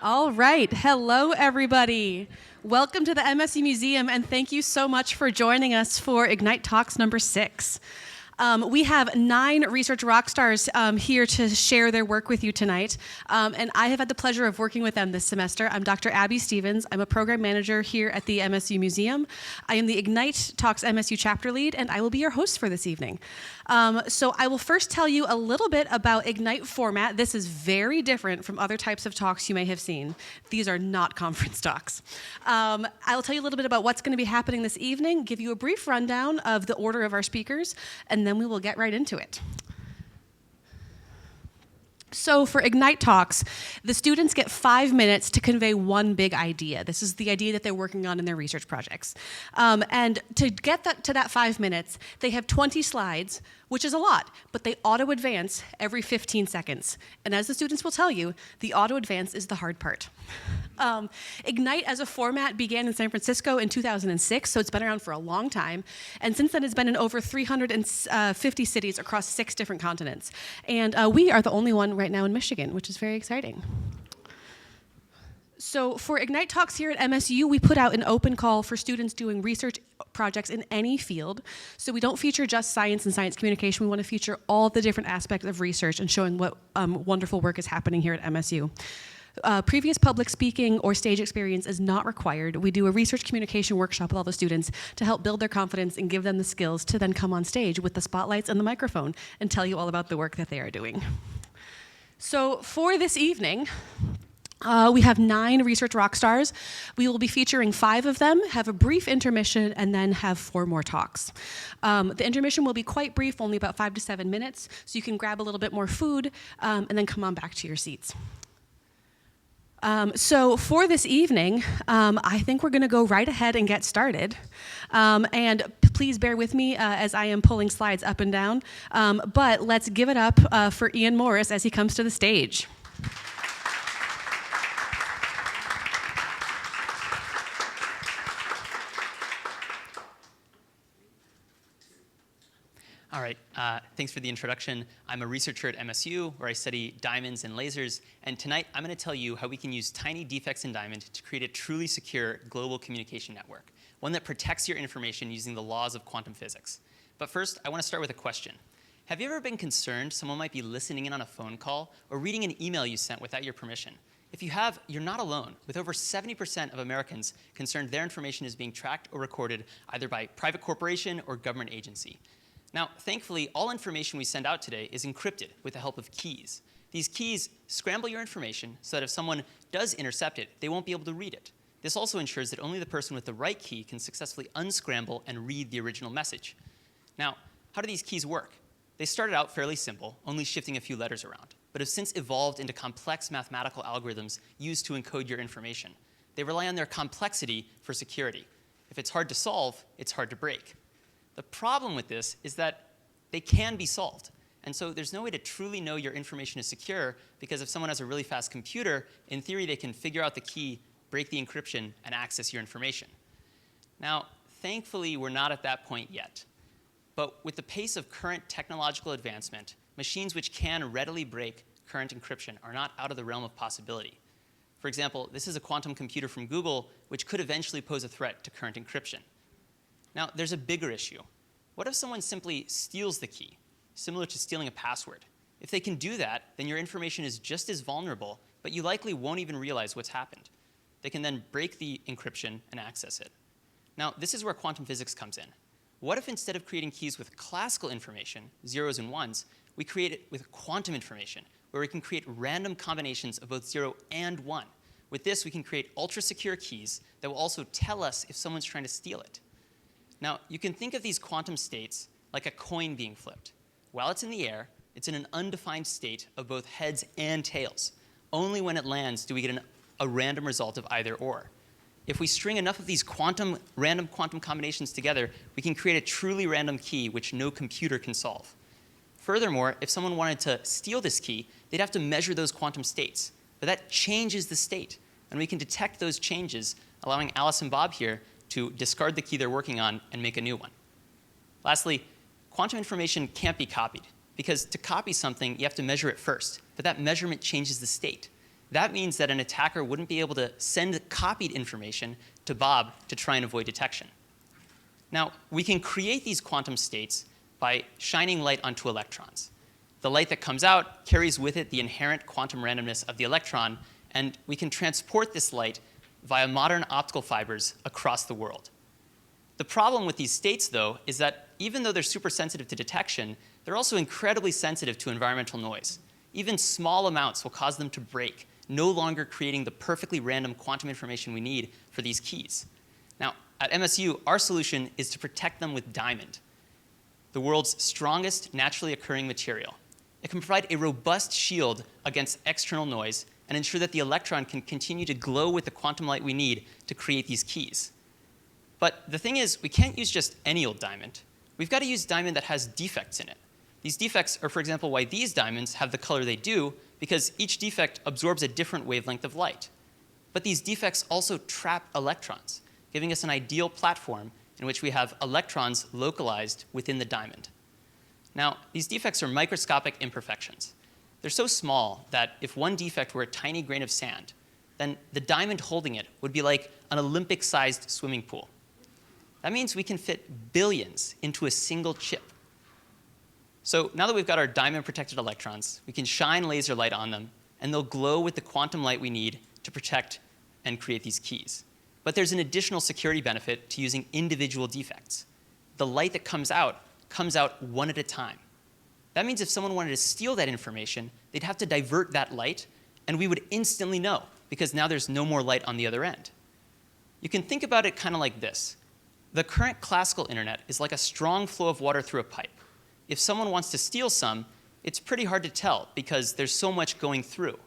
All right. Hello, everybody. Welcome to the MSU Museum, and thank you so much for joining us for Ignite Talks number 6. We have 9 research rock stars here to share their work with you tonight, and I have had the pleasure of working with them this semester. I'm Dr. Abby Stevens. I'm a program manager here at the MSU Museum. I am the Ignite Talks MSU chapter lead, and I will be your host for this evening. So I will first tell you a little bit about Ignite format. This is very different from other types of talks you may have seen. These are not conference talks. I'll tell you a little bit about what's going to be happening this evening, give you a brief rundown of the order of our speakers, and then we will get right into it. So for Ignite Talks, the students get 5 minutes to convey one big idea. This is the idea that they're working on in their research projects. And to get to that 5 minutes, they have 20 slides, which is a lot, but they auto-advance every 15 seconds. And as the students will tell you, the auto-advance is the hard part. Ignite as a format began in San Francisco in 2006, so it's been around for a long time. And since then, it's been in over 350 cities across 6 different continents. And we are the only one right now in Michigan, which is very exciting. So for Ignite Talks here at MSU, we put out an open call for students doing research projects in any field. So we don't feature just science and science communication. We want to feature all the different aspects of research and showing what wonderful work is happening here at MSU. Previous public speaking or stage experience is not required. We do a research communication workshop with all the students to help build their confidence and give them the skills to then come on stage with the spotlights and the microphone and tell you all about the work that they are doing. So for this evening, we have 9 research rock stars. We will be featuring 5 of them, have a brief intermission, and then have 4 more talks. The intermission will be quite brief, only about 5 to 7 minutes, so you can grab a little bit more food and then come on back to your seats. So for this evening, I think we're going to go right ahead and get started. And please bear with me as I am pulling slides up and down. But let's give it up for Ian Morris as he comes to the stage. All right, thanks for the introduction. I'm a researcher at MSU, where I study diamonds and lasers, and tonight I'm going to tell you how we can use tiny defects in diamond to create a truly secure global communication network, one that protects your information using the laws of quantum physics. But first, I want to start with a question. Have you ever been concerned someone might be listening in on a phone call or reading an email you sent without your permission? If you have, you're not alone, with over 70% of Americans concerned their information is being tracked or recorded either by private corporation or government agency. Now, thankfully, all information we send out today is encrypted with the help of keys. These keys scramble your information so that if someone does intercept it, they won't be able to read it. This also ensures that only the person with the right key can successfully unscramble and read the original message. Now, how do these keys work? They started out fairly simple, only shifting a few letters around, but have since evolved into complex mathematical algorithms used to encode your information. They rely on their complexity for security. If it's hard to solve, it's hard to break. The problem with this is that they can be solved. And so there's no way to truly know your information is secure, because if someone has a really fast computer, in theory they can figure out the key, break the encryption, and access your information. Now, thankfully, we're not at that point yet. But with the pace of current technological advancement, machines which can readily break current encryption are not out of the realm of possibility. For example, this is a quantum computer from Google, which could eventually pose a threat to current encryption. Now, there's a bigger issue. What if someone simply steals the key, similar to stealing a password? If they can do that, then your information is just as vulnerable, but you likely won't even realize what's happened. They can then break the encryption and access it. Now, this is where quantum physics comes in. What if instead of creating keys with classical information, zeros and ones, we create it with quantum information, where we can create random combinations of both 0 and 1. With this, we can create ultra-secure keys that will also tell us if someone's trying to steal it. Now, you can think of these quantum states like a coin being flipped. While it's in the air, it's in an undefined state of both heads and tails. Only when it lands do we get a random result of either or. If we string enough of these random quantum combinations together, we can create a truly random key which no computer can solve. Furthermore, if someone wanted to steal this key, they'd have to measure those quantum states. But that changes the state, and we can detect those changes, allowing Alice and Bob here to discard the key they're working on and make a new one. Lastly, quantum information can't be copied, because to copy something, you have to measure it first, but that measurement changes the state. That means that an attacker wouldn't be able to send copied information to Bob to try and avoid detection. Now, we can create these quantum states by shining light onto electrons. The light that comes out carries with it the inherent quantum randomness of the electron, and we can transport this light via modern optical fibers across the world. The problem with these states, though, is that even though they're super sensitive to detection, they're also incredibly sensitive to environmental noise. Even small amounts will cause them to break, no longer creating the perfectly random quantum information we need for these keys. Now, at MSU, our solution is to protect them with diamond, the world's strongest naturally occurring material. It can provide a robust shield against external noise and ensure that the electron can continue to glow with the quantum light we need to create these keys. But the thing is, we can't use just any old diamond. We've got to use diamond that has defects in it. These defects are, for example, why these diamonds have the color they do, because each defect absorbs a different wavelength of light. But these defects also trap electrons, giving us an ideal platform in which we have electrons localized within the diamond. Now, these defects are microscopic imperfections. They're so small that if one defect were a tiny grain of sand, then the diamond holding it would be like an Olympic-sized swimming pool. That means we can fit billions into a single chip. So now that we've got our diamond-protected electrons, we can shine laser light on them, and they'll glow with the quantum light we need to protect and create these keys. But there's an additional security benefit to using individual defects. The light that comes out one at a time. That means if someone wanted to steal that information, they'd have to divert that light, and we would instantly know, because now there's no more light on the other end. You can think about it kind of like this. The current classical internet is like a strong flow of water through a pipe. If someone wants to steal some, it's pretty hard to tell because there's so much going through.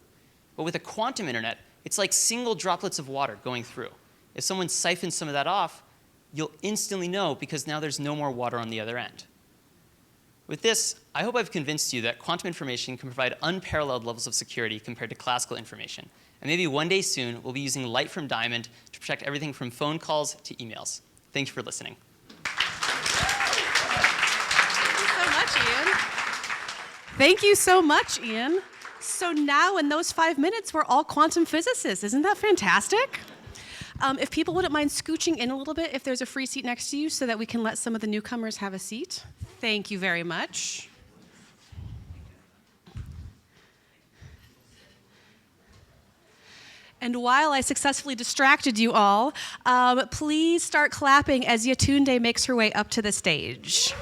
But with a quantum internet, it's like single droplets of water going through. If someone siphons some of that off, you'll instantly know because now there's no more water on the other end. With this, I hope I've convinced you that quantum information can provide unparalleled levels of security compared to classical information. And maybe one day soon, we'll be using light from diamond to protect everything from phone calls to emails. Thank you for listening. Thank you so much, Ian. So now in those 5 minutes, we're all quantum physicists. Isn't that fantastic? If people wouldn't mind scooching in a little bit, if there's a free seat next to you, so that we can let some of the newcomers have a seat. Thank you very much. And while I successfully distracted you all, please start clapping as Yétúndé makes her way up to the stage.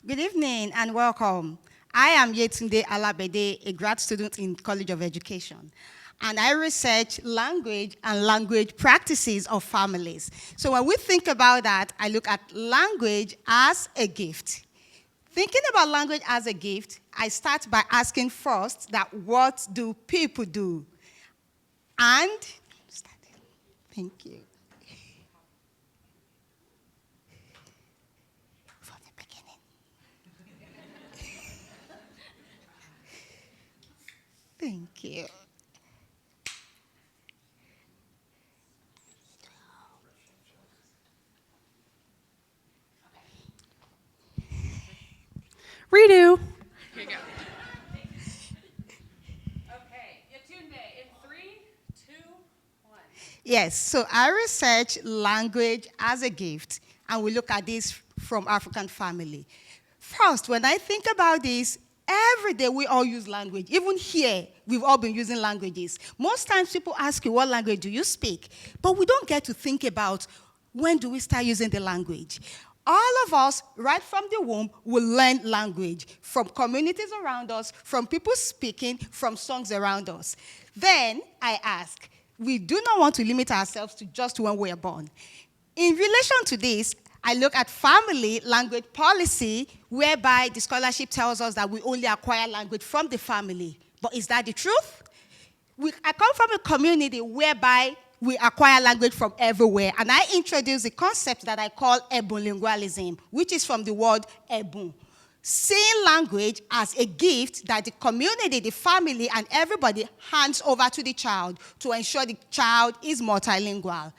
Good evening and welcome. I am Yétúndé Alábẹdé, a grad student in College of Education, and I research language and language practices of families. So when we think about that, I look at language as a gift. Thinking about language as a gift, I start by asking first that what do people do? And, thank you. Thank you. Redo. Here you go. Okay, Yétúndé, in 3, 2, 1. Yes, so I research language as a gift, and we look at this from African family. First, when I think about this, every day we all use language. Even here, we've all been using languages. Most times people ask you, what language do you speak? But we don't get to think about when do we start using the language. All of us, right from the womb, will learn language from communities around us, from people speaking, from songs around us. Then I ask, we do not want to limit ourselves to just when we are born. In relation to this, I look at family language policy, whereby the scholarship tells us that we only acquire language from the family. But is that the truth? I come from a community whereby we acquire language from everywhere. And I introduce a concept that I call ebunlingualism, which is from the word ebun, seeing language as a gift that the community, the family, and everybody hands over to the child to ensure the child is multilingual.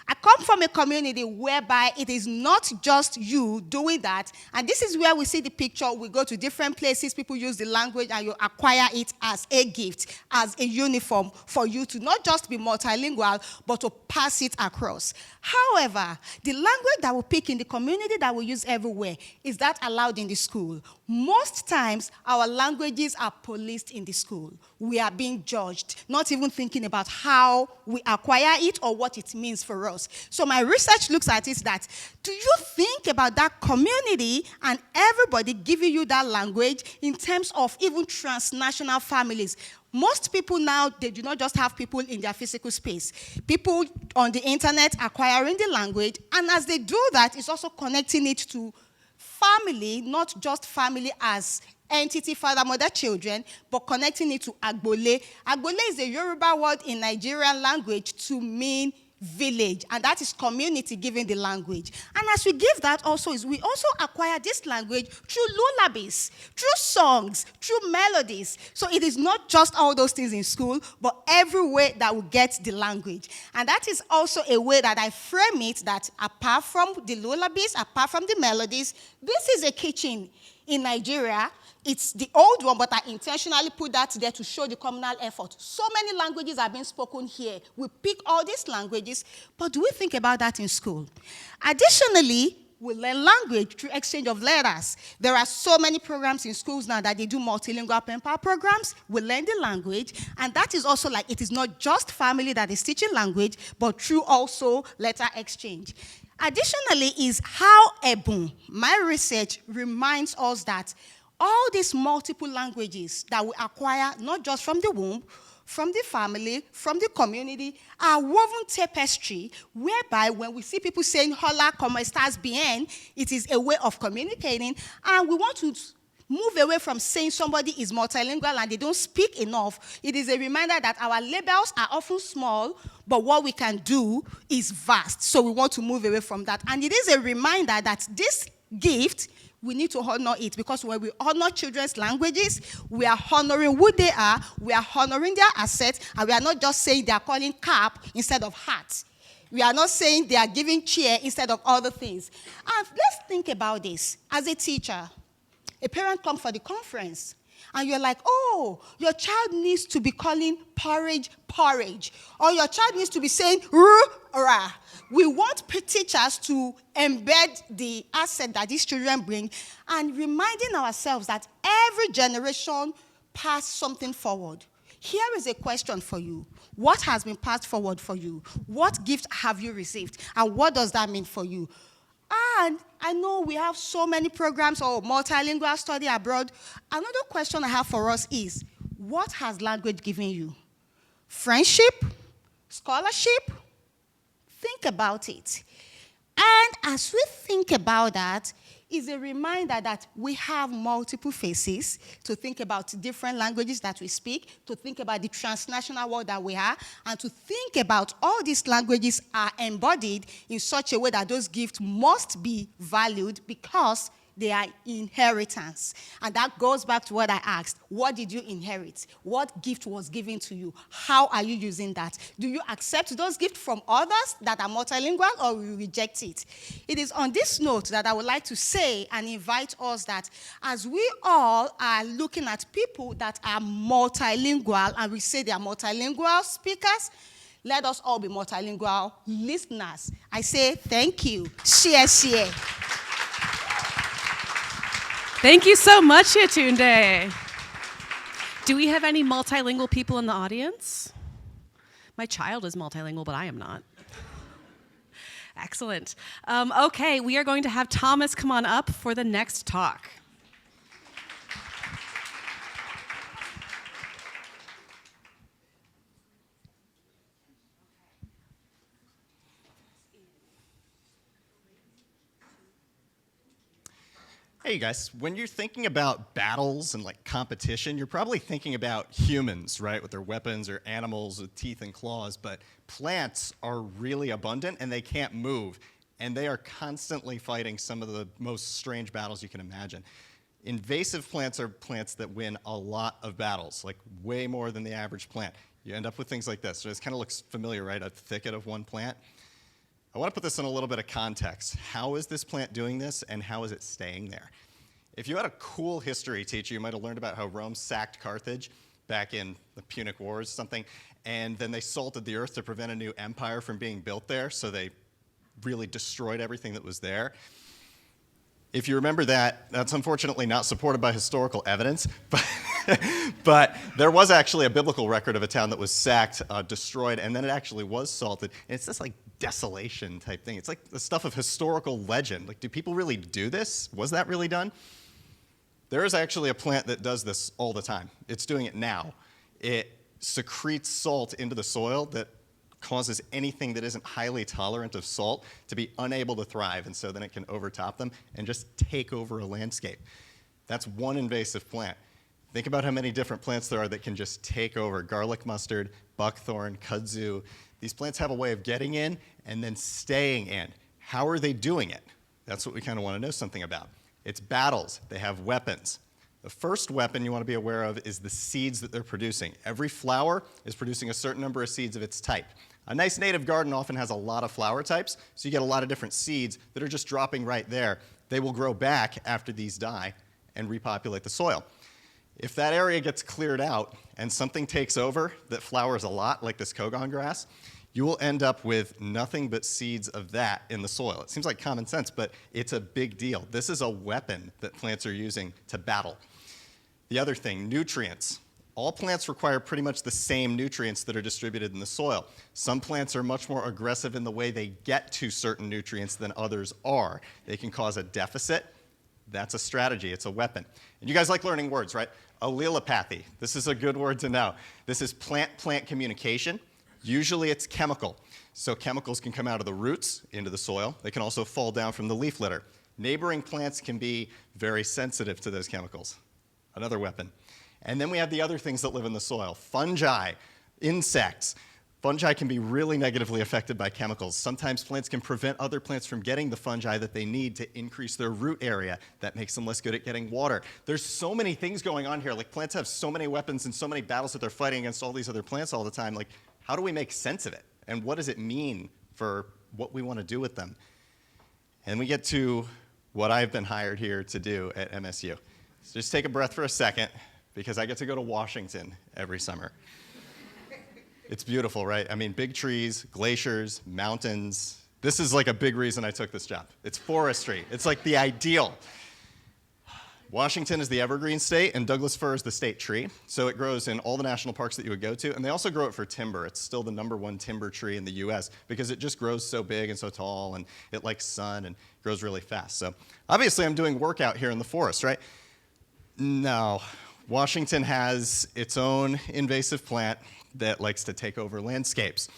I come from a community whereby it is not just you doing that, and this is where we see the picture. We go to different places, people use the language, and you acquire it as a gift, as a uniform for you to not just be multilingual, but to pass it across. However, the language that we pick in the community that we use everywhere, is that allowed in the school? Most times, our languages are policed in the school. We are being judged, not even thinking about how we acquire it or what it means for us. So my research looks at it that, do you think about that community and everybody giving you that language in terms of even transnational families? Most people now, they do not just have people in their physical space. People on the internet acquiring the language, and as they do that, it's also connecting it to family, not just family as entity, father, mother, children, but connecting it to agbole. Agbole is a Yoruba word in Nigerian language to mean village, and that is community giving the language. And as we give that also is we also acquire this language through lullabies, through songs, through melodies. So it is not just all those things in school, but every way that we get the language. And that is also a way that I frame it, that apart from the lullabies, apart from the melodies, this is a kitchen in Nigeria. It's the old one, but I intentionally put that there to show the communal effort. So many languages are being spoken here. We pick all these languages, but do we think about that in school? Additionally, we learn language through exchange of letters. There are so many programs in schools now that they do multilingual pen pal programs. We learn the language, and that is also like, it is not just family that is teaching language, but through also letter exchange. Additionally is how Ebun, my research, reminds us that all these multiple languages that we acquire, not just from the womb, from the family, from the community, are woven tapestry, whereby when we see people saying, hola, como estás bien, it is a way of communicating, and we want to move away from saying somebody is multilingual and they don't speak enough. It is a reminder that our labels are often small, but what we can do is vast. So we want to move away from that. And it is a reminder that this gift, we need to honor it, because when we honor children's languages, we are honoring who they are, we are honoring their assets, and we are not just saying they are calling cap instead of hat. We are not saying they are giving chair instead of other things. And let's think about this. As a teacher, a parent comes for the conference, and you're like, oh, your child needs to be calling porridge, porridge. Or your child needs to be saying, ra. We want teachers to embed the asset that these children bring, and reminding ourselves that every generation passed something forward. Here is a question for you. What has been passed forward for you? What gift have you received? And what does that mean for you? And I know we have so many programs or multilingual study abroad. Another question I have for us is, what has language given you? Friendship? Scholarship? Think about it. And as we think about that, is a reminder that we have multiple faces, to think about different languages that we speak, to think about the transnational world that we are, and to think about all these languages are embodied in such a way that those gifts must be valued because they are inheritance. And that goes back to what I asked. What did you inherit? What gift was given to you? How are you using that? Do you accept those gifts from others that are multilingual, or will you reject it? It is on this note that I would like to say and invite us that as we all are looking at people that are multilingual, and we say they are multilingual speakers, let us all be multilingual listeners. I say thank you. Share, share. Thank you so much, Yétúndé. Do we have any multilingual people in the audience? My child is multilingual, but I am not. Excellent. Okay, we are going to have Thomas come on up for the next talk. Hey guys, when you're thinking about battles and like competition, you're probably thinking about humans, right, with their weapons, or animals with teeth and claws, but plants are really abundant and they can't move, and they are constantly fighting some of the most strange battles you can imagine. Invasive plants are plants that win a lot of battles, like way more than the average plant. You end up with things like this. So this kind of looks familiar, right? A thicket of one plant. I want to put this in a little bit of context. How is this plant doing this, and how is it staying there? If you had a cool history teacher, you might have learned about how Rome sacked Carthage back in the Punic Wars or something, and then they salted the earth to prevent a new empire from being built there, so they really destroyed everything that was there. If you remember that, that's unfortunately not supported by historical evidence, but there was actually a biblical record of a town that was sacked, destroyed, and then it actually was salted. And it's this like desolation type thing. It's like the stuff of historical legend. Like, do people really do this? Was that really done? There is actually a plant that does this all the time. It's doing it now. It secretes salt into the soil that causes anything that isn't highly tolerant of salt to be unable to thrive, and so then it can overtop them and just take over a landscape. That's one invasive plant. Think about how many different plants there are that can just take over. Garlic mustard, buckthorn, kudzu. These plants have a way of getting in and then staying in. How are they doing it? That's what we kind of want to know something about. It's battles. They have weapons. The first weapon you want to be aware of is the seeds that they're producing. Every flower is producing a certain number of seeds of its type. A nice native garden often has a lot of flower types, so you get a lot of different seeds that are just dropping right there. They will grow back after these die and repopulate the soil. If that area gets cleared out and something takes over that flowers a lot, like this Kogon grass, you will end up with nothing but seeds of that in the soil. It seems like common sense, but it's a big deal. This is a weapon that plants are using to battle. The other thing, nutrients. All plants require pretty much the same nutrients that are distributed in the soil. Some plants are much more aggressive in the way they get to certain nutrients than others are. They can cause a deficit. That's a strategy. It's a weapon. And you guys like learning words, right? Allelopathy. This is a good word to know. This is plant-plant communication. Usually it's chemical. So chemicals can come out of the roots into the soil. They can also fall down from the leaf litter. Neighboring plants can be very sensitive to those chemicals. Another weapon. And then we have the other things that live in the soil. Fungi, insects. Fungi can be really negatively affected by chemicals. Sometimes plants can prevent other plants from getting the fungi that they need to increase their root area. That makes them less good at getting water. There's so many things going on here. Like, plants have so many weapons and so many battles that they're fighting against all these other plants all the time. Like, how do we make sense of it? And what does it mean for what we want to do with them? And we get to what I've been hired here to do at MSU. So just take a breath for a second, because I get to go to Washington every summer. It's beautiful, right? I mean, big trees, glaciers, mountains. This is like a big reason I took this job. It's forestry. It's like the ideal. Washington is the evergreen state, and Douglas fir is the state tree. So it grows in all the national parks that you would go to, and they also grow it for timber. It's still the #1 timber tree in the US because it just grows so big and so tall, and it likes sun and grows really fast. So obviously I'm doing work out here in the forest, right? No. Washington has its own invasive plant that likes to take over landscapes.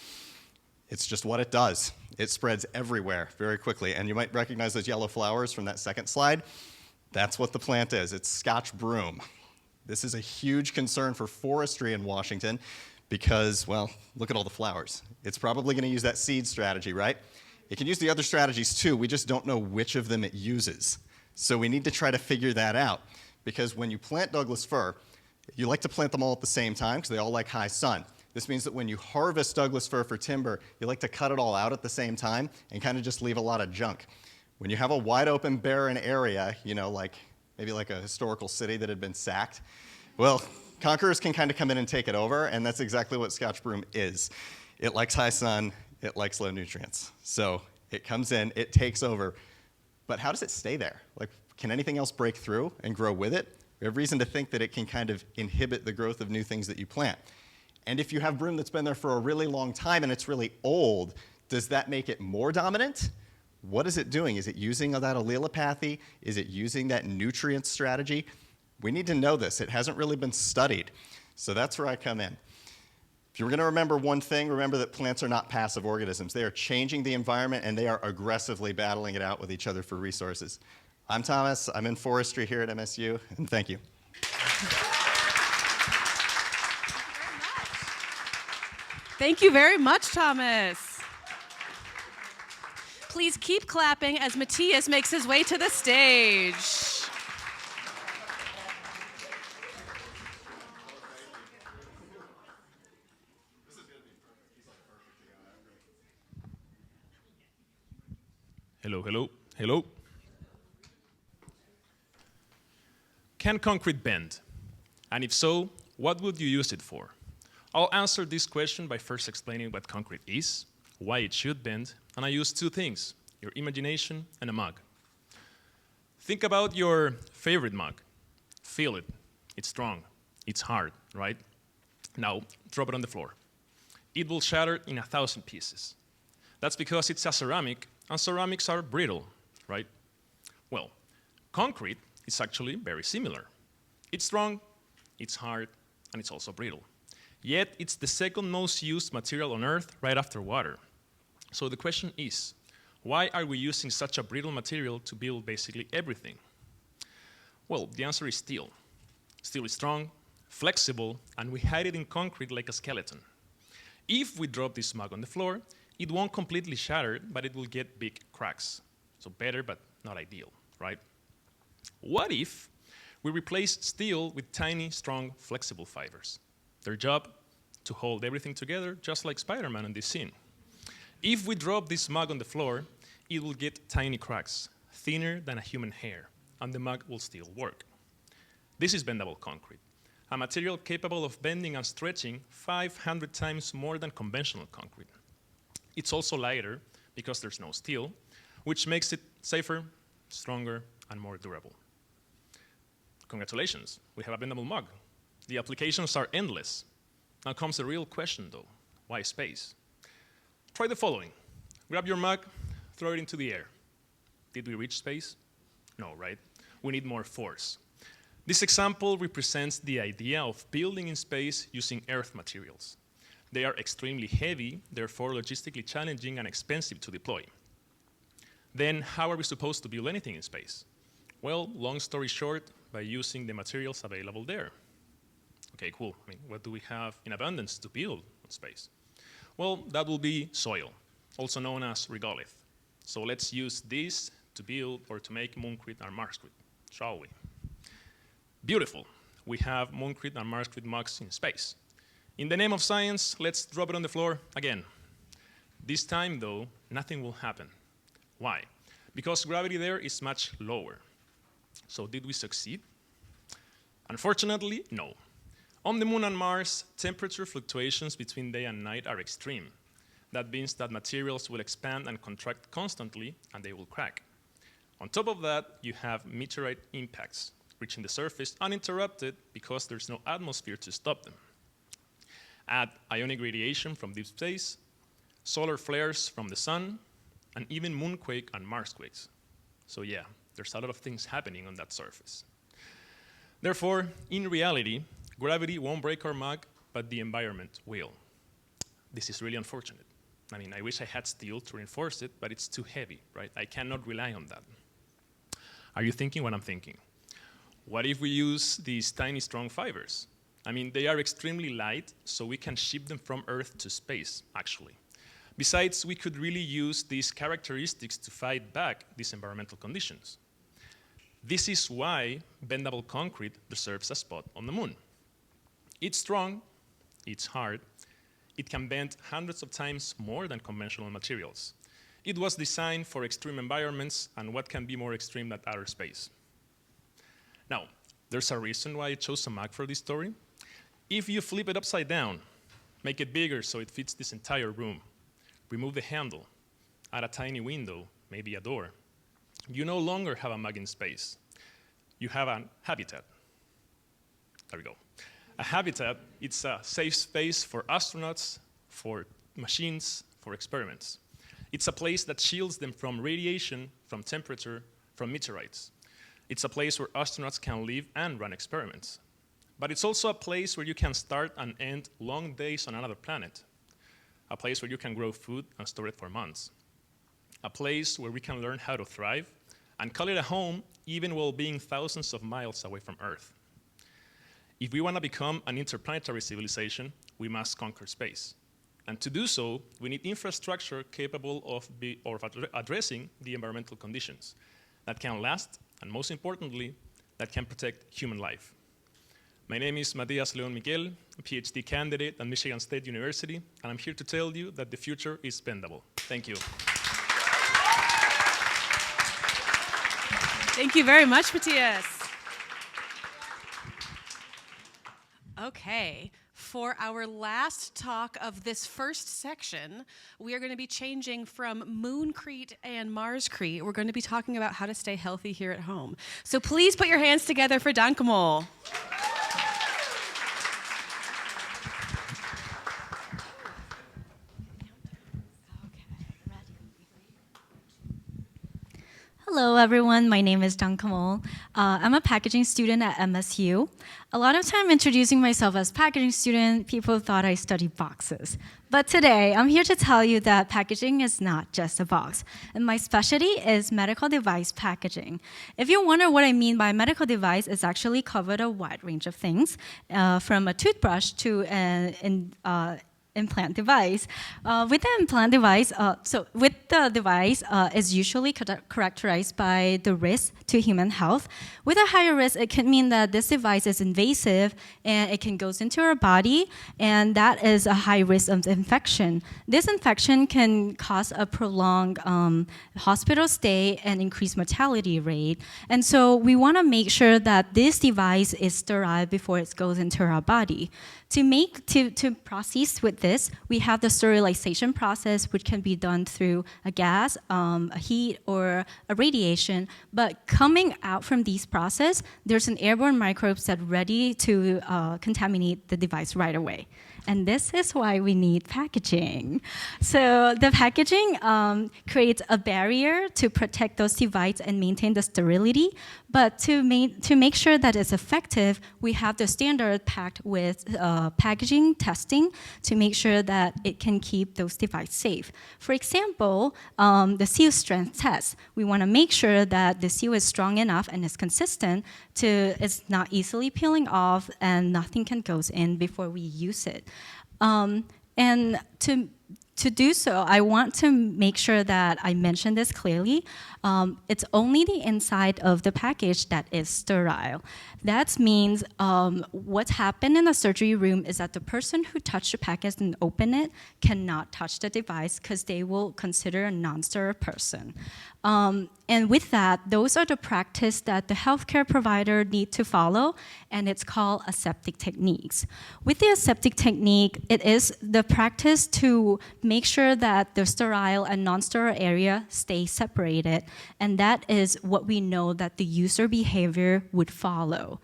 It's just what it does. It spreads everywhere very quickly. And you might recognize those yellow flowers from that second slide. That's what the plant is. It's Scotch broom. This is a huge concern for forestry in Washington because, well, look at all the flowers. It's probably going to use that seed strategy, right? It can use the other strategies too. We just don't know which of them it uses. So we need to try to figure that out. Because when you plant Douglas fir, you like to plant them all at the same time because they all like high sun. This means that when you harvest Douglas fir for timber, you like to cut it all out at the same time and kind of just leave a lot of junk. When you have a wide open, barren area, you know, like maybe like a historical city that had been sacked, well, conquerors can kind of come in and take it over, and that's exactly what Scotch broom is. It likes high sun, it likes low nutrients. So it comes in, it takes over. But how does it stay there? Like, can anything else break through and grow with it? We have reason to think that it can kind of inhibit the growth of new things that you plant. And if you have broom that's been there for a really long time and it's really old, does that make it more dominant? What is it doing? Is it using that allelopathy? Is it using that nutrient strategy? We need to know this. It hasn't really been studied. So that's where I come in. If you're going to remember one thing, remember that plants are not passive organisms. They are changing the environment, and they are aggressively battling it out with each other for resources. I'm Thomas. I'm in forestry here at MSU, and thank you. Thank you very much, Thomas. Please keep clapping as Matias makes his way to the stage. Hello, hello, hello. Can concrete bend? And if so, what would you use it for? I'll answer this question by first explaining what concrete is, why it should bend, and I use two things, your imagination and a mug. Think about your favorite mug. Feel it. It's strong. It's hard, right? Now, drop it on the floor. It will shatter in 1,000 pieces. That's because it's a ceramic, and ceramics are brittle, right? Well, concrete is actually very similar. It's strong, it's hard, and it's also brittle. Yet, it's the second most used material on Earth right after water. So the question is, why are we using such a brittle material to build basically everything? Well, the answer is steel. Steel is strong, flexible, and we hide it in concrete like a skeleton. If we drop this mug on the floor, it won't completely shatter, but it will get big cracks. So better, but not ideal, right? What if we replace steel with tiny, strong, flexible fibers? Their job, to hold everything together, just like Spider-Man in this scene. If we drop this mug on the floor, it will get tiny cracks, thinner than a human hair, and the mug will still work. This is bendable concrete, a material capable of bending and stretching 500 times more than conventional concrete. It's also lighter because there's no steel, which makes it safer, stronger, and more durable. Congratulations, we have a bendable mug. The applications are endless. Now comes the real question though, why space? Try the following. Grab your mug, throw it into the air. Did we reach space? No, right? We need more force. This example represents the idea of building in space using Earth materials. They are extremely heavy, therefore logistically challenging and expensive to deploy. Then how are we supposed to build anything in space? Well, long story short, by using the materials available there. Okay, cool. I mean, what do we have in abundance to build in space? Well, that will be soil, also known as regolith. So let's use this to build or to make Mooncrete and Marscrete, shall we? Beautiful. We have Mooncrete and Marscrete mugs in space. In the name of science, let's drop it on the floor again. This time, though, nothing will happen. Why? Because gravity there is much lower. So did we succeed? Unfortunately, no. On the Moon and Mars, temperature fluctuations between day and night are extreme. That means that materials will expand and contract constantly, and they will crack. On top of that, you have meteorite impacts, reaching the surface uninterrupted because there's no atmosphere to stop them. Add ionic radiation from deep space, solar flares from the sun, and even moonquake and Marsquakes. So yeah, there's a lot of things happening on that surface. Therefore, in reality, gravity won't break our mug, but the environment will. This is really unfortunate. I mean, I wish I had steel to reinforce it, but it's too heavy, right? I cannot rely on that. Are you thinking what I'm thinking? What if we use these tiny, strong fibers? I mean, they are extremely light, so we can ship them from Earth to space, actually. Besides, we could really use these characteristics to fight back these environmental conditions. This is why bendable concrete deserves a spot on the moon. It's strong, it's hard, it can bend hundreds of times more than conventional materials. It was designed for extreme environments, and what can be more extreme than outer space? Now, there's a reason why I chose a mug for this story. If you flip it upside down, make it bigger so it fits this entire room, remove the handle, add a tiny window, maybe a door, you no longer have a mug in space. You have a habitat. There we go. A habitat, it's a safe space for astronauts, for machines, for experiments. It's a place that shields them from radiation, from temperature, from meteorites. It's a place where astronauts can live and run experiments. But it's also a place where you can start and end long days on another planet. A place where you can grow food and store it for months. A place where we can learn how to thrive and call it a home even while being thousands of miles away from Earth. If we want to become an interplanetary civilization, we must conquer space. And to do so, we need infrastructure capable of addressing the environmental conditions that can last, and most importantly, that can protect human life. My name is Matias Leon-Miquel, a PhD candidate at Michigan State University, and I'm here to tell you that the future is bendable. Thank you. Thank you very much, Matias. Okay, for our last talk of this first section, we are going to be changing from Mooncrete and Marscrete. We're going to be talking about how to stay healthy here at home. So please put your hands together for Dangkamol. Hello, everyone. My name is Dangkamol. I'm a packaging student at MSU. A lot of time introducing myself as packaging student, people thought I studied boxes. But today, I'm here to tell you that packaging is not just a box. And my specialty is medical device packaging. If you wonder what I mean by medical device, it's actually covered a wide range of things, from a toothbrush to an implant device. With the implant device, the device is usually characterized by the risk to human health. With a higher risk, it can mean that this device is invasive and it can go into our body, and that is a high risk of infection. This infection can cause a prolonged hospital stay and increased mortality rate. And so we want to make sure that this device is sterile before it goes into our body. To proceed with this, we have the sterilization process, which can be done through a gas, a heat, or a radiation. But coming out from these process, there's an airborne microbes that are ready to contaminate the device right away. And this is why we need packaging. So the packaging creates a barrier to protect those devices and maintain the sterility. But to make sure that it's effective, we have the standard packed with packaging testing to make sure that it can keep those devices safe. For example, the seal strength test. We want to make sure that the seal is strong enough and is consistent it's not easily peeling off and nothing can go in before we use it. And to do so, I want to make sure that I mention this clearly. It's only the inside of the package that is sterile. That means what's happened in the surgery room is that the person who touched the package and opened it cannot touch the device because they will consider a non-sterile person. And with that, those are the practice that the healthcare provider need to follow, and it's called aseptic techniques. With the aseptic technique, it is the practice to make sure that the sterile and non-sterile area stay separated, and that is what we know that the user behavior would follow.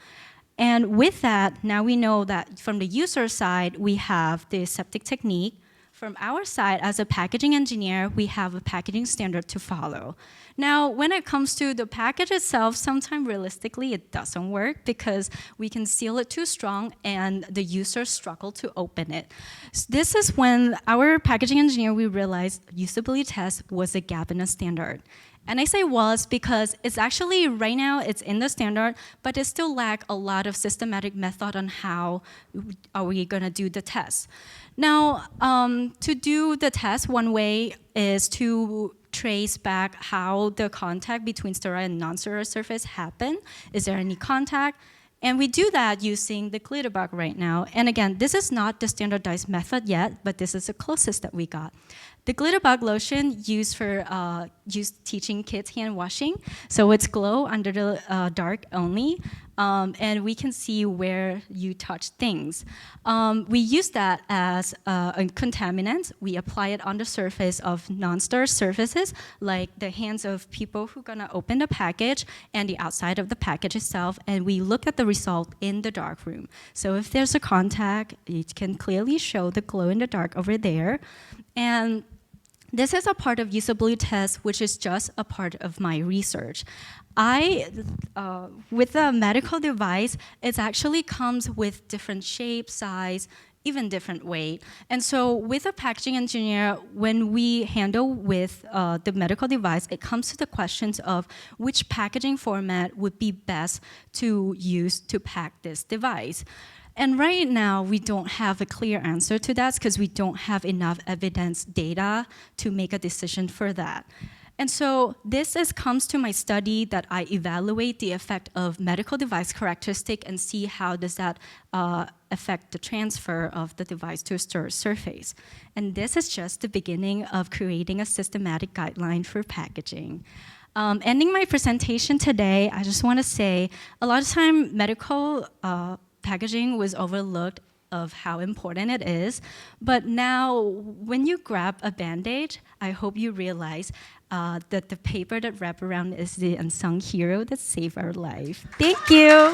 And with that, now we know that from the user side, we have the aseptic technique. From our side, as a packaging engineer, we have a packaging standard to follow. Now, when it comes to the package itself, sometimes realistically it doesn't work because we can seal it too strong and the users struggle to open it. So this is when our packaging engineer, we realized usability test was a gap in the standard. And I say was because it's actually, right now, it's in the standard, but it still lacks a lot of systematic method on how are we gonna do the test. Now, to do the test, one way is to trace back how the contact between sterile and non-sterile surface happened. Is there any contact? And we do that using the glitter bug right now. And again, this is not the standardized method yet, but this is the closest that we got. The glitter bug lotion used for teaching kids hand washing. So it's glow under the dark only. And we can see where you touch things. We use that as a contaminant. We apply it on the surface of non-sterile surfaces, like the hands of people who are gonna open the package and the outside of the package itself, and we look at the result in the dark room. So if there's a contact, it can clearly show the glow in the dark over there. And this is a part of usability test, which is just a part of my research. With a medical device, it actually comes with different shape, size, even different weight. And so with a packaging engineer, when we handle with the medical device, it comes to the questions of which packaging format would be best to use to pack this device. And right now, we don't have a clear answer to that because we don't have enough evidence data to make a decision for that. And so this comes to my study that I evaluate the effect of medical device characteristic and see how does that affect the transfer of the device to a sterile surface. And this is just the beginning of creating a systematic guideline for packaging. Ending my presentation today, I just want to say a lot of time medical packaging was overlooked of how important it is. But now, when you grab a Band-Aid, I hope you realize that the paper that wrap around is the unsung hero that saved our life. Thank you.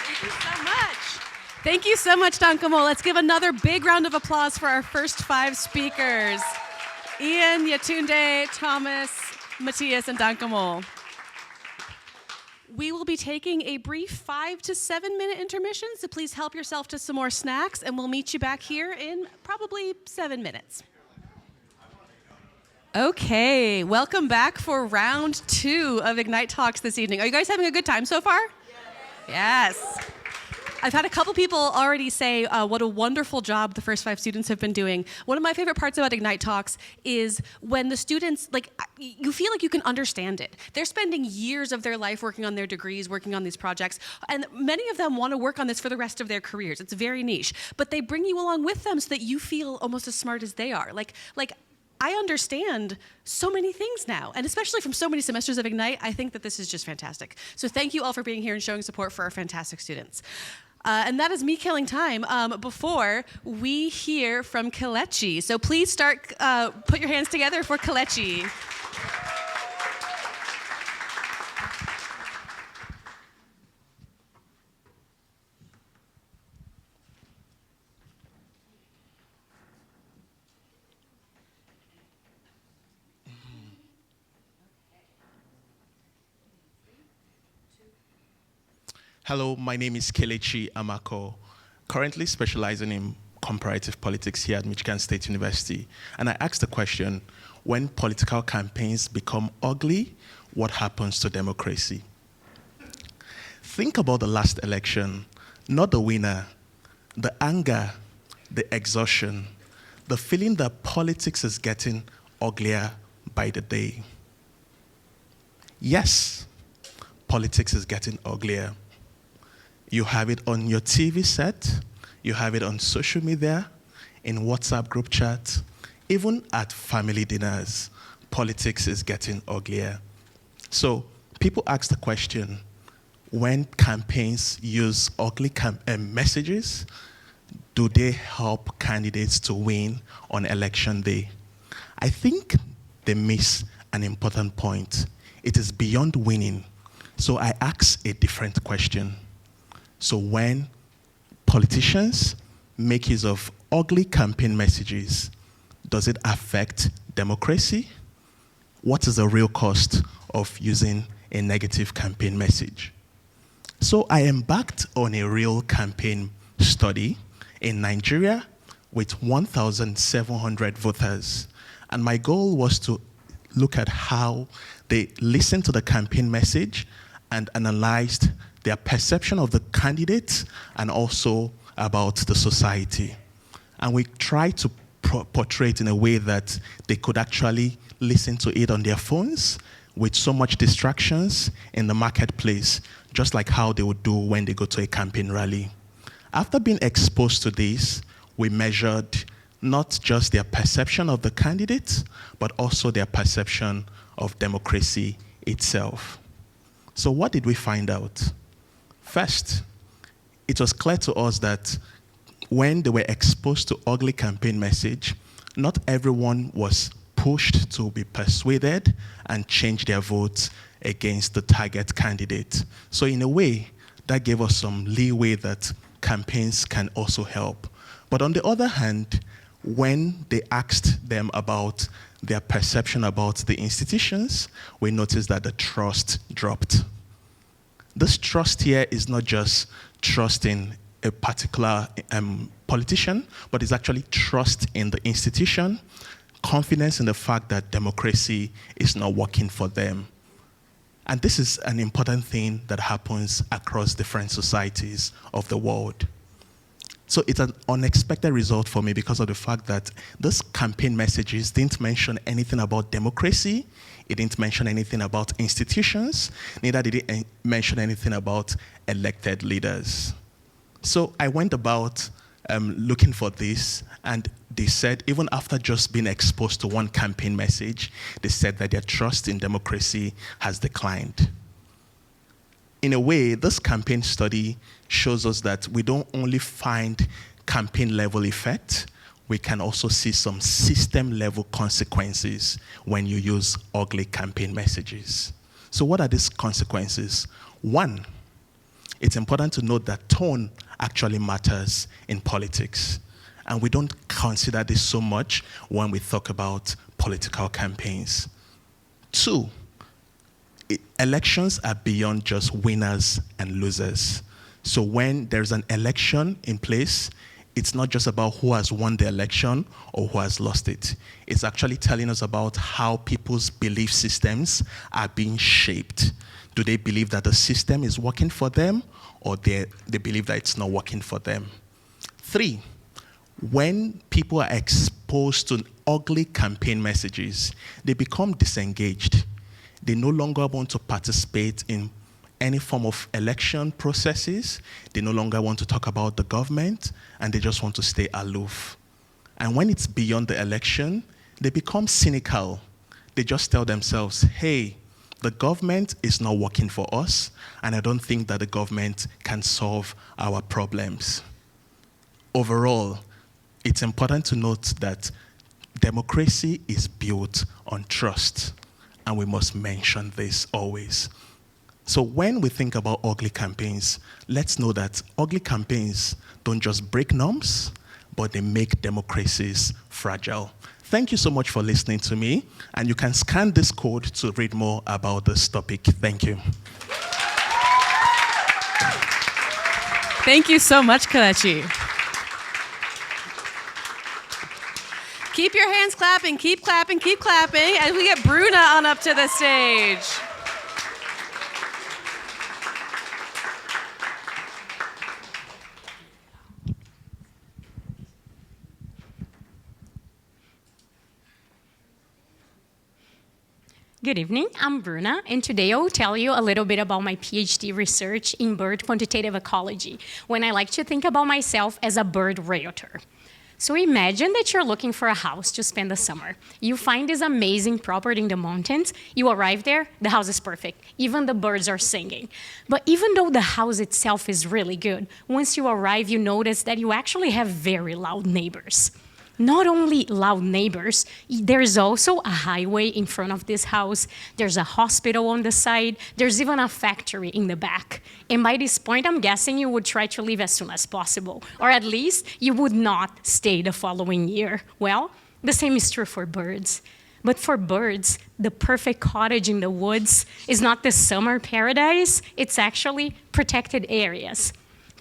Thank you so much. Thank you so much, Dangkamol. Let's give another big round of applause for our first 5 speakers. Ian, Yétúndé, Thomas, Matias, and Dangkamol. We will be taking a brief 5 to 7 minute intermission, so please help yourself to some more snacks, and we'll meet you back here in probably 7 minutes. Okay, welcome back for round 2 of Ignite Talks this evening. Are you guys having a good time so far? Yes. I've had a couple people already say what a wonderful job the first 5 students have been doing. One of my favorite parts about Ignite Talks is when the students, you feel like you can understand it. They're spending years of their life working on their degrees, working on these projects, and many of them want to work on this for the rest of their careers. It's very niche, but they bring you along with them so that you feel almost as smart as they are. I understand so many things now, and especially from so many semesters of Ignite, I think that this is just fantastic. So thank you all for being here and showing support for our fantastic students. And that is me killing time before we hear from Kelechi. So please put your hands together for Kelechi. Hello, my name is Kelechi Amakoh, currently specializing in comparative politics here at Michigan State University. And I asked the question, when political campaigns become ugly, what happens to democracy? Think about the last election, not the winner, the anger, the exhaustion, the feeling that politics is getting uglier by the day. Yes, politics is getting uglier. You have it on your TV set, you have it on social media, in WhatsApp group chat, even at family dinners, politics is getting uglier. So people ask the question, when campaigns use ugly messages, do they help candidates to win on election day? I think they miss an important point. It is beyond winning. So I ask a different question. So when politicians make use of ugly campaign messages, does it affect democracy? What is the real cost of using a negative campaign message? So I embarked on a real campaign study in Nigeria with 1,700 voters. And my goal was to look at how they listened to the campaign message and analyzed their perception of the candidates and also about the society. And we tried to portray it in a way that they could actually listen to it on their phones with so much distractions in the marketplace, just like how they would do when they go to a campaign rally. After being exposed to this, we measured not just their perception of the candidates, but also their perception of democracy itself. So what did we find out? First, it was clear to us that when they were exposed to ugly campaign message, not everyone was pushed to be persuaded and change their votes against the target candidate. So in a way, that gave us some leeway that campaigns can also help. But on the other hand, when they asked them about their perception about the institutions, we noticed that the trust dropped. This trust here is not just trust in a particular politician, but it's actually trust in the institution, confidence in the fact that democracy is not working for them. And this is an important thing that happens across different societies of the world. So it's an unexpected result for me because of the fact that those campaign messages didn't mention anything about democracy, it didn't mention anything about institutions, neither did it mention anything about elected leaders. So I went about looking for this, and they said even after just being exposed to one campaign message, they said that their trust in democracy has declined. In a way, this campaign study shows us that we don't only find campaign-level effect, we can also see some system-level consequences when you use ugly campaign messages. So what are these consequences? One, it's important to note that tone actually matters in politics. And we don't consider this so much when we talk about political campaigns. Two, elections are beyond just winners and losers. So when there's an election in place, it's not just about who has won the election or who has lost it. It's actually telling us about how people's belief systems are being shaped. Do they believe that the system is working for them, or they believe that it's not working for them? Three, when people are exposed to ugly campaign messages, they become disengaged. They no longer want to participate in any form of election processes. They no longer want to talk about the government, and they just want to stay aloof. And when it's beyond the election, they become cynical. They just tell themselves, hey, the government is not working for us, and I don't think that the government can solve our problems. Overall, it's important to note that democracy is built on trust, and we must mention this always. So when we think about ugly campaigns, let's know that ugly campaigns don't just break norms, but they make democracies fragile. Thank you so much for listening to me, and you can scan this code to read more about this topic. Thank you. Thank you so much, Kelechi. Keep your hands clapping, keep clapping, as we get Bruna on up to the stage. Good evening, I'm Bruna, and today I will tell you a little bit about my PhD research in bird quantitative ecology, when I like to think about myself as a bird realtor. So imagine that you're looking for a house to spend the summer. You find this amazing property in the mountains, you arrive there, the house is perfect, even the birds are singing. But even though the house itself is really good, once you arrive, you notice that you actually have very loud neighbors. Not only loud neighbors, there's also a highway in front of this house, there's a hospital on the side, there's even a factory in the back. And by this point, I'm guessing you would try to leave as soon as possible, or at least you would not stay the following year. Well, the same is true for birds. But for birds, the perfect cottage in the woods is not the summer paradise, it's actually protected areas.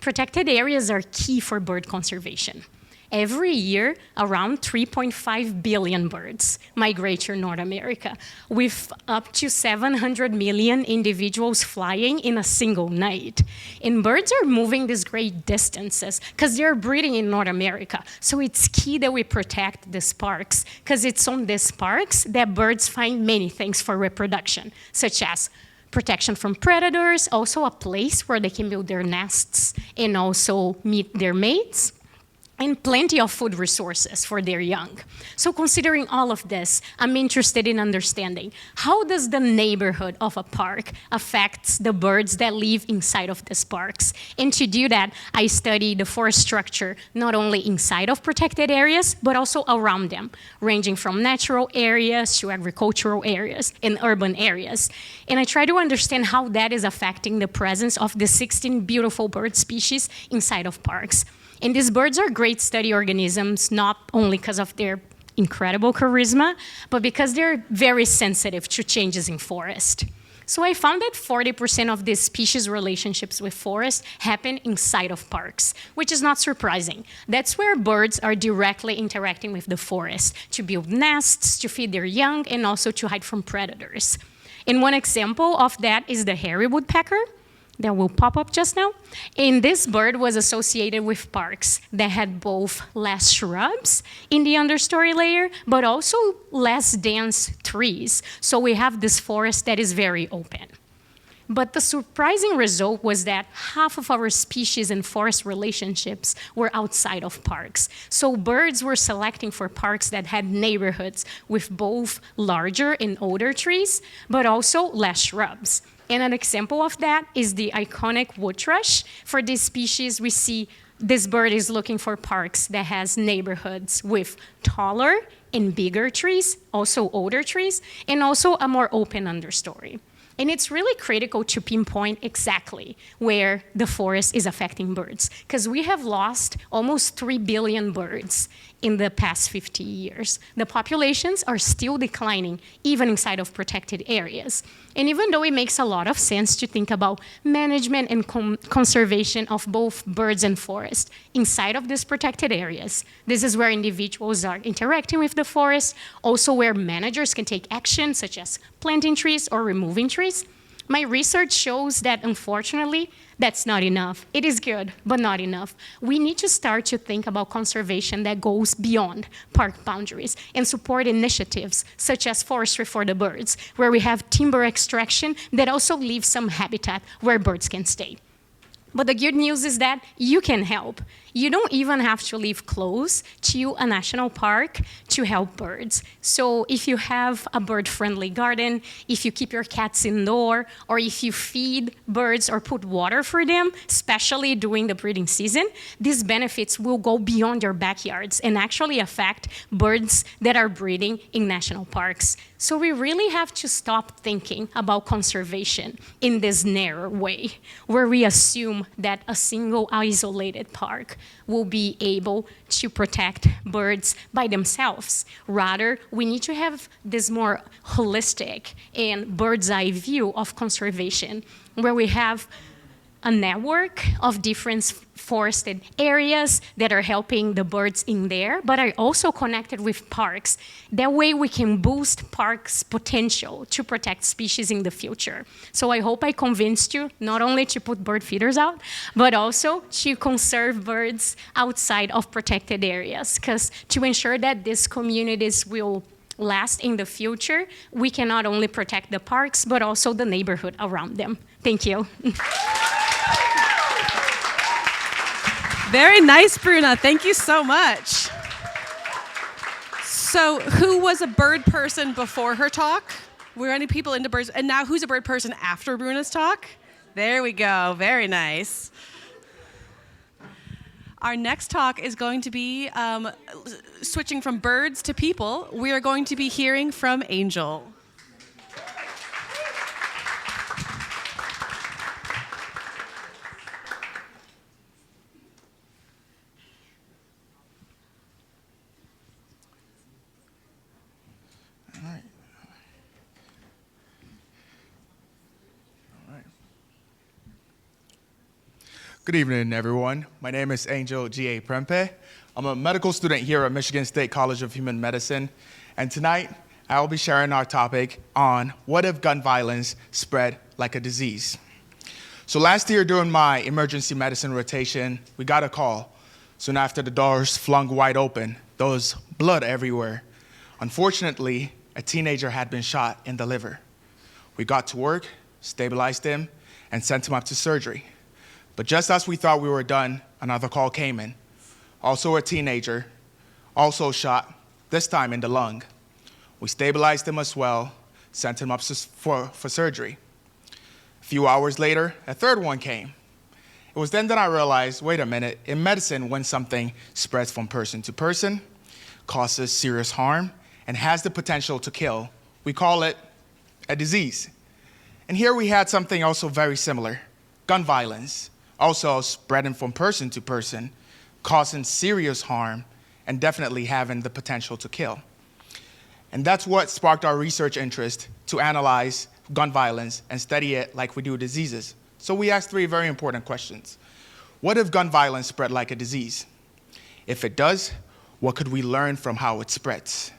Protected areas are key for bird conservation. Every year, around 3.5 billion birds migrate to North America, with up to 700 million individuals flying in a single night. And birds are moving these great distances because they're breeding in North America. So it's key that we protect these parks, because it's on these parks that birds find many things for reproduction, such as protection from predators, also a place where they can build their nests and also meet their mates, and plenty of food resources for their young. So considering all of this, I'm interested in understanding how does the neighborhood of a park affect the birds that live inside of these parks? And to do that, I study the forest structure, not only inside of protected areas, but also around them, ranging from natural areas to agricultural areas and urban areas. And I try to understand how that is affecting the presence of the 16 beautiful bird species inside of parks. And these birds are great study organisms, not only because of their incredible charisma, but because they're very sensitive to changes in forest. So I found that 40% of these species' relationships with forest happen inside of parks, which is not surprising. That's where birds are directly interacting with the forest to build nests, to feed their young, and also to hide from predators. And one example of that is the hairy woodpecker that will pop up just now. And this bird was associated with parks that had both less shrubs in the understory layer, but also less dense trees. So we have this forest that is very open. But the surprising result was that half of our species and forest relationships were outside of parks. So birds were selecting for parks that had neighborhoods with both larger and older trees, but also less shrubs. And an example of that is the iconic wood thrush. For this species, we see this bird is looking for parks that has neighborhoods with taller and bigger trees, also older trees, and also a more open understory. And it's really critical to pinpoint exactly where the forest is affecting birds, because we have lost almost 3 billion birds in the past 50 years. The populations are still declining, even inside of protected areas. And even though it makes a lot of sense to think about management and conservation of both birds and forest inside of these protected areas, this is where individuals are interacting with the forest, also where managers can take action, such as planting trees or removing trees. My research shows that, unfortunately, that's not enough. It is good, but not enough. We need to start to think about conservation that goes beyond park boundaries and support initiatives such as forestry for the birds, where we have timber extraction that also leaves some habitat where birds can stay. But the good news is that you can help. You don't even have to live close to a national park to help birds. So if you have a bird-friendly garden, if you keep your cats indoor, or if you feed birds or put water for them, especially during the breeding season, these benefits will go beyond your backyards and actually affect birds that are breeding in national parks. So we really have to stop thinking about conservation in this narrow way, where we assume that a single isolated park will be able to protect birds by themselves. Rather, we need to have this more holistic and bird's eye view of conservation, where we have a network of different forested areas that are helping the birds in there, but are also connected with parks. That way we can boost parks' potential to protect species in the future. So I hope I convinced you not only to put bird feeders out, but also to conserve birds outside of protected areas, because to ensure that these communities will last in the future, we can not only protect the parks, but also the neighborhood around them. Thank you. Very nice, Bruna. Thank you so much. So who was a bird person before her talk? Were any people into birds? And now who's a bird person after Bruna's talk? There we go. Very nice. Our next talk is going to be switching from birds to people. We are going to be hearing from Angel. Good evening, everyone. My name is Angel G.A. Prempeh. I'm a medical student here at Michigan State College of Human Medicine, and tonight I will be sharing our topic on what if gun violence spread like a disease. So last year during my emergency medicine rotation, we got a call. Soon after the doors flung wide open, there was blood everywhere. Unfortunately, a teenager had been shot in the liver. We got to work, stabilized him, and sent him up to surgery. But just as we thought we were done, another call came in. Also a teenager, also shot, this time in the lung. We stabilized him as well, sent him up for surgery. A few hours later, a third one came. It was then that I realized, wait a minute, in medicine, when something spreads from person to person, causes serious harm, and has the potential to kill, we call it a disease. And here we had something also very similar, gun violence. Also spreading from person to person, causing serious harm, and definitely having the potential to kill. And that's what sparked our research interest to analyze gun violence and study it like we do diseases. So we asked 3 very important questions. What if gun violence spread like a disease? If it does, what could we learn from how it spreads?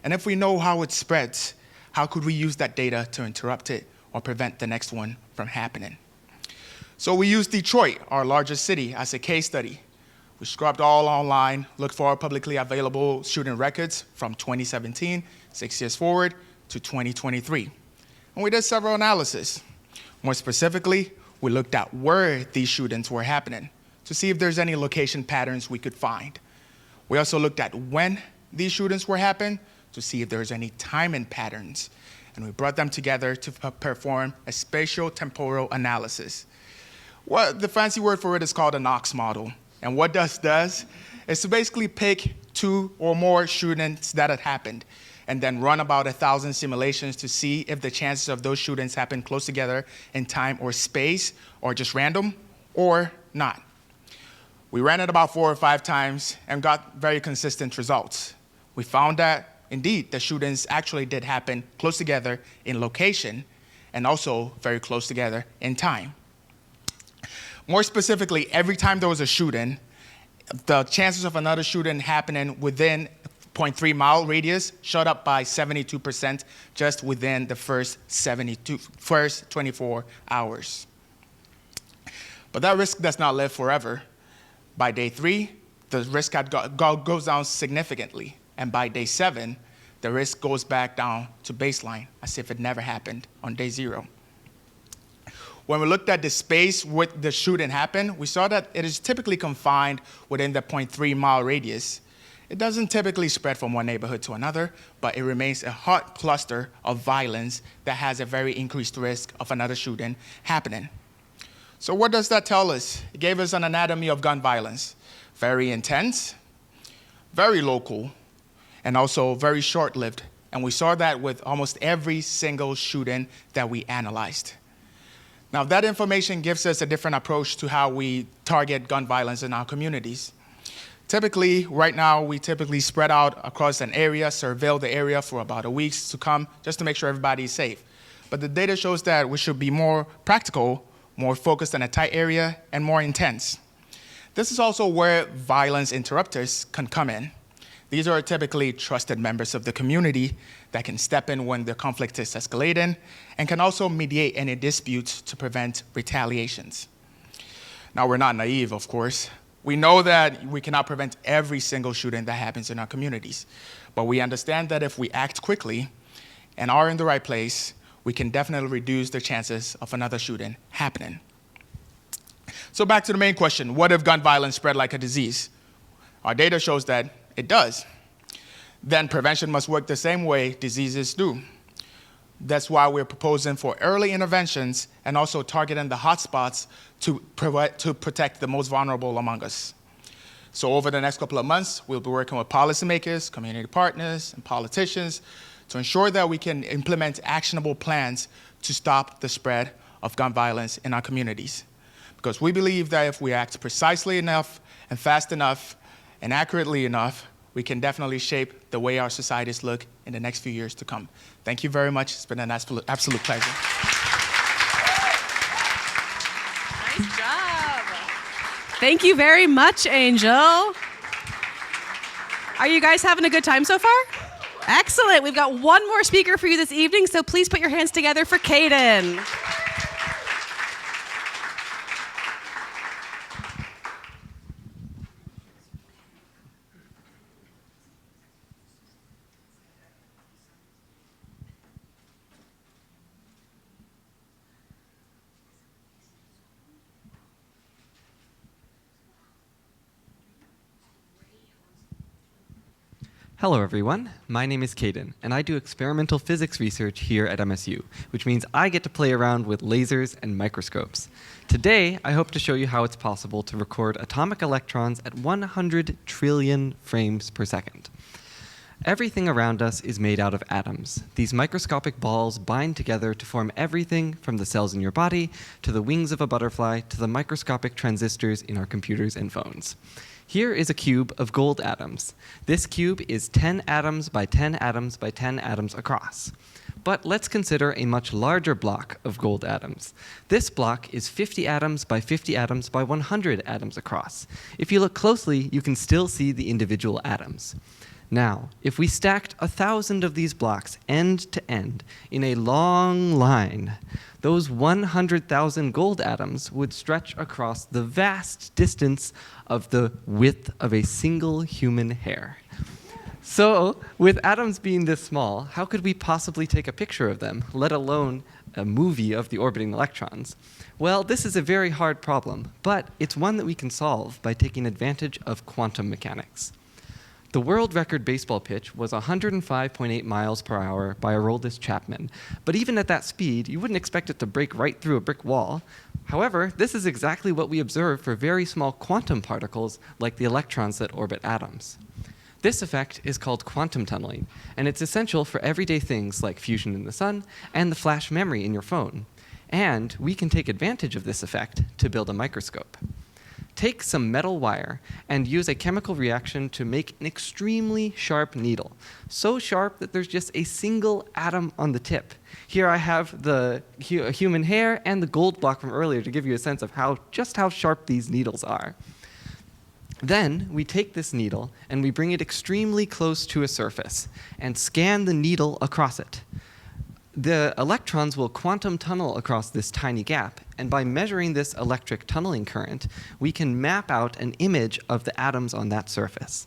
And if we know how it spreads, how could we use that data to interrupt it or prevent the next one from happening? So we used Detroit, our largest city, as a case study. We scrubbed all online, looked for our publicly available shooting records from 2017, 6 years forward, to 2023. And we did several analyses. More specifically, we looked at where these shootings were happening to see if there's any location patterns we could find. We also looked at when these shootings were happening to see if there's any timing patterns. And we brought them together to perform a spatial temporal analysis. What the fancy word for it is called a Knox model. And what this does is to basically pick 2 or more shootings that had happened and then run about 1,000 simulations to see if the chances of those shootings happen close together in time or space, or just random, or not. We ran it about 4 or 5 times and got very consistent results. We found that, indeed, the shootings actually did happen close together in location and also very close together in time. More specifically, every time there was a shooting, the chances of another shooting happening within 0.3-mile radius shot up by 72% just within the first 24 hours. But that risk does not live forever. By day 3, the risk goes down significantly. And by day 7, the risk goes back down to baseline, as if it never happened on day 0. When we looked at the space where the shooting happened, we saw that it is typically confined within the 0.3-mile radius. It doesn't typically spread from one neighborhood to another, but it remains a hot cluster of violence that has a very increased risk of another shooting happening. So what does that tell us? It gave us an anatomy of gun violence. Very intense, very local, and also very short-lived. And we saw that with almost every single shooting that we analyzed. Now, that information gives us a different approach to how we target gun violence in our communities. Typically, right now, we typically spread out across an area, surveil the area for about a week to come, just to make sure everybody is safe. But the data shows that we should be more practical, more focused in a tight area, and more intense. This is also where violence interrupters can come in. These are typically trusted members of the community that can step in when the conflict is escalating and can also mediate any disputes to prevent retaliations. Now, we're not naive, of course. We know that we cannot prevent every single shooting that happens in our communities, but we understand that if we act quickly and are in the right place, we can definitely reduce the chances of another shooting happening. So back to the main question, what if gun violence spread like a disease? Our data shows that it does. Then prevention must work the same way diseases do. That's why we're proposing for early interventions and also targeting the hotspots to protect the most vulnerable among us. So over the next couple of months, we'll be working with policymakers, community partners, and politicians to ensure that we can implement actionable plans to stop the spread of gun violence in our communities. Because we believe that if we act precisely enough and fast enough and accurately enough, we can definitely shape the way our societies look in the next few years to come. Thank you very much. It's been an absolute pleasure. Nice job. Thank you very much, Angel. Are you guys having a good time so far? Excellent. We've got one more speaker for you this evening, so please put your hands together for Kaedon. Hello everyone, my name is Kaedon, and I do experimental physics research here at MSU, which means I get to play around with lasers and microscopes. Today, I hope to show you how it's possible to record atomic electrons at 100 trillion frames per second. Everything around us is made out of atoms. These microscopic balls bind together to form everything from the cells in your body, to the wings of a butterfly, to the microscopic transistors in our computers and phones. Here is a cube of gold atoms. This cube is 10 atoms by 10 atoms by 10 atoms across. But let's consider a much larger block of gold atoms. This block is 50 atoms by 50 atoms by 100 atoms across. If you look closely, you can still see the individual atoms. Now, if we stacked 1,000 of these blocks end to end in a long line, those 100,000 gold atoms would stretch across the vast distance of the width of a single human hair. So, with atoms being this small, how could we possibly take a picture of them, let alone a movie of the orbiting electrons. Well, this is a very hard problem, but it's one that we can solve by taking advantage of quantum mechanics. The world record baseball pitch was 105.8 miles per hour by Aroldis Chapman, but even at that speed, you wouldn't expect it to break right through a brick wall. However, this is exactly what we observe for very small quantum particles like the electrons that orbit atoms. This effect is called quantum tunneling, and it's essential for everyday things like fusion in the sun and the flash memory in your phone. And we can take advantage of this effect to build a microscope. Take some metal wire and use a chemical reaction to make an extremely sharp needle, so sharp that there's just a single atom on the tip. Here I have the human hair and the gold block from earlier to give you a sense of just how sharp these needles are. Then we take this needle and we bring it extremely close to a surface and scan the needle across it. The electrons will quantum tunnel across this tiny gap, and by measuring this electric tunneling current, we can map out an image of the atoms on that surface.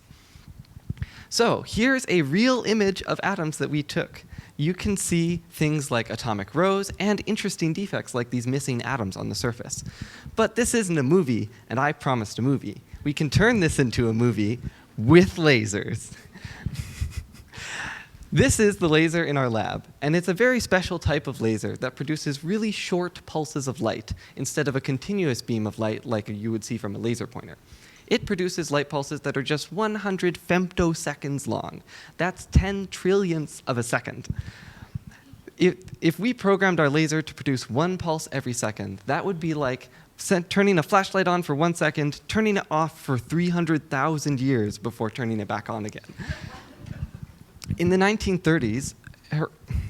So here's a real image of atoms that we took. You can see things like atomic rows and interesting defects like these missing atoms on the surface. But this isn't a movie, and I promised a movie. We can turn this into a movie with lasers. This is the laser in our lab, and it's a very special type of laser that produces really short pulses of light instead of a continuous beam of light like you would see from a laser pointer. It produces light pulses that are just 100 femtoseconds long. That's 10 trillionths of a second. If we programmed our laser to produce one pulse every second, that would be like turning a flashlight on for 1 second, turning it off for 300,000 years before turning it back on again. In the 1930s,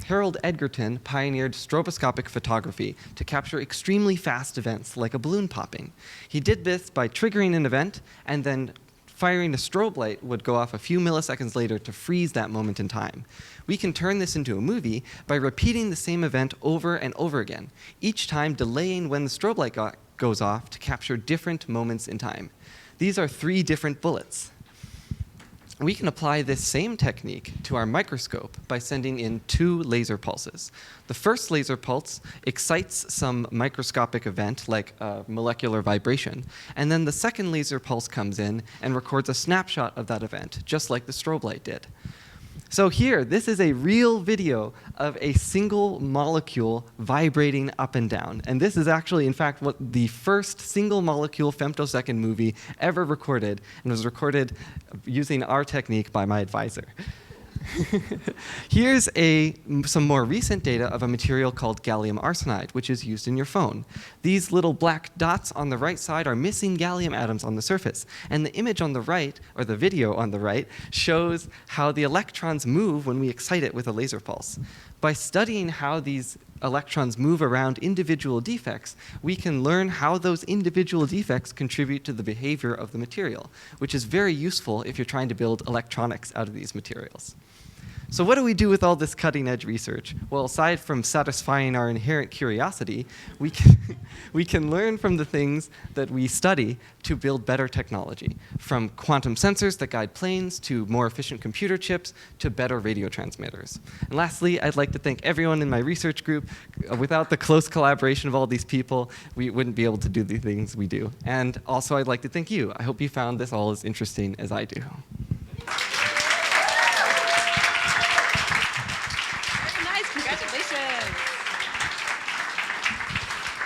Harold Edgerton pioneered stroboscopic photography to capture extremely fast events like a balloon popping. He did this by triggering an event, and then firing a strobe light would go off a few milliseconds later to freeze that moment in time. We can turn this into a movie by repeating the same event over and over again, each time delaying when the strobe light goes off to capture different moments in time. These are 3 different bullets. We can apply this same technique to our microscope by sending in 2 laser pulses. The first laser pulse excites some microscopic event like a molecular vibration, and then the second laser pulse comes in and records a snapshot of that event, just like the strobe light did. So here, this is a real video of a single molecule vibrating up and down. And this is actually, in fact, what the first single molecule femtosecond movie ever recorded, and was recorded using our technique by my advisor. Here's some more recent data of a material called gallium arsenide, which is used in your phone. These little black dots on the right side are missing gallium atoms on the surface. And the image on the right, or the video on the right, shows how the electrons move when we excite it with a laser pulse. By studying how these electrons move around individual defects, we can learn how those individual defects contribute to the behavior of the material, which is very useful if you're trying to build electronics out of these materials. So what do we do with all this cutting-edge research? Well, aside from satisfying our inherent curiosity, we can learn from the things that we study to build better technology, from quantum sensors that guide planes, to more efficient computer chips, to better radio transmitters. And lastly, I'd like to thank everyone in my research group. Without the close collaboration of all these people, we wouldn't be able to do the things we do. And also, I'd like to thank you. I hope you found this all as interesting as I do.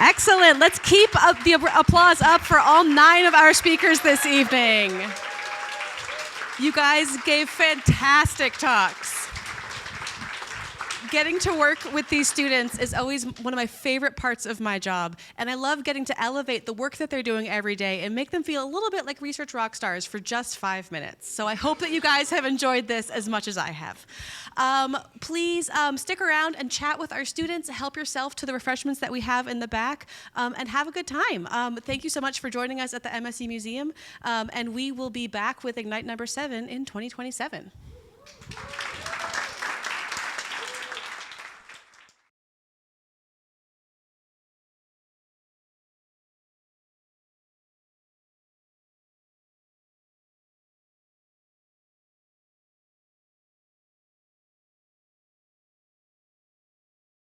Excellent. Let's keep up the applause up for all 9 of our speakers this evening. You guys gave fantastic talks. Getting to work with these students is always one of my favorite parts of my job, and I love getting to elevate the work that they're doing every day and make them feel a little bit like research rock stars for just 5 minutes. So I hope that you guys have enjoyed this as much as I have. Please stick around and chat with our students, help yourself to the refreshments that we have in the back, and have a good time. Thank you so much for joining us at the MSU Museum, and we will be back with Ignite number 7 in 2027.